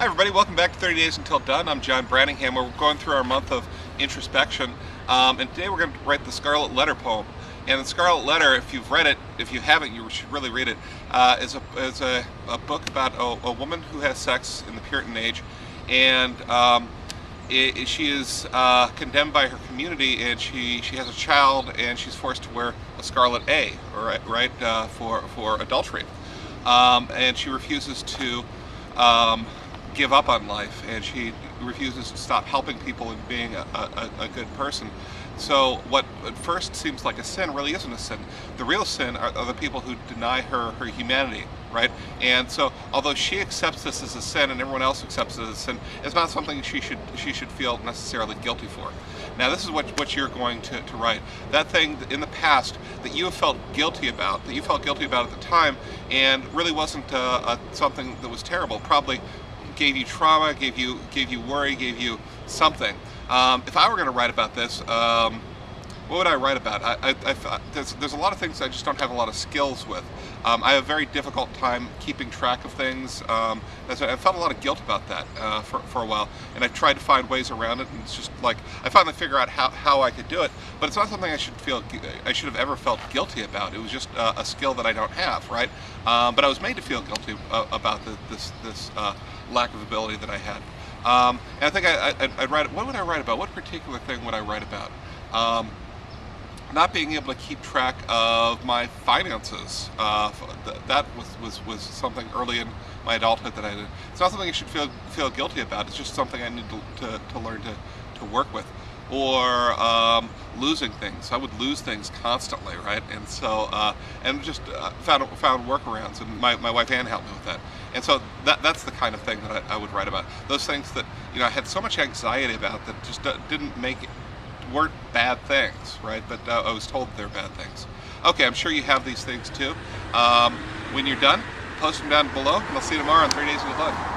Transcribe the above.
Hi everybody, welcome back to 30 Days Until Done. I'm John Branningham. We're going through our month of introspection, and today we're going to write the Scarlet Letter poem. And the Scarlet Letter, if you've read it, if you haven't, you should really read it, is a book about a woman who has sex in the Puritan age, and she is condemned by her community, and she has a child, and she's forced to wear a scarlet A, for adultery, and she refuses to give up on life, and she refuses to stop helping people and being a good person. So what at first seems like a sin really isn't a sin. The real sin are the people who deny her humanity, right? And so although she accepts this as a sin and everyone else accepts it as a sin, it's not something she should feel necessarily guilty for. Now this is what you're going to write. That thing in the past that you have felt guilty about, at the time, and really wasn't something that was terrible, probably gave you trauma, gave you worry, gave you something. If I were going to write about this, what would I write about? There's a lot of things I just don't have a lot of skills with. I have a very difficult time keeping track of things. I felt a lot of guilt about that for a while, and I've tried to find ways around it, and it's just like I finally figure out how I could do it. But it's not something I should have ever felt guilty about. It was just a skill that I don't have, right? But I was made to feel guilty about this lack of ability that I had. And I think I'd write. What would I write about? What particular thing would I write about? Not being able to keep track of my finances. That was something early in my adulthood that I did. It's not something I should feel guilty about. It's just something I need to learn to work with. Or losing things. I would lose things constantly, right? And so and just found workarounds, and my wife Ann helped me with that. And so that's the kind of thing that I would write about. Those things that I had so much anxiety about that just weren't bad things, right? But I was told that they're bad things. Okay, I'm sure you have these things too. When you're done, post them down below, and I'll see you tomorrow on 3 Days Until Done.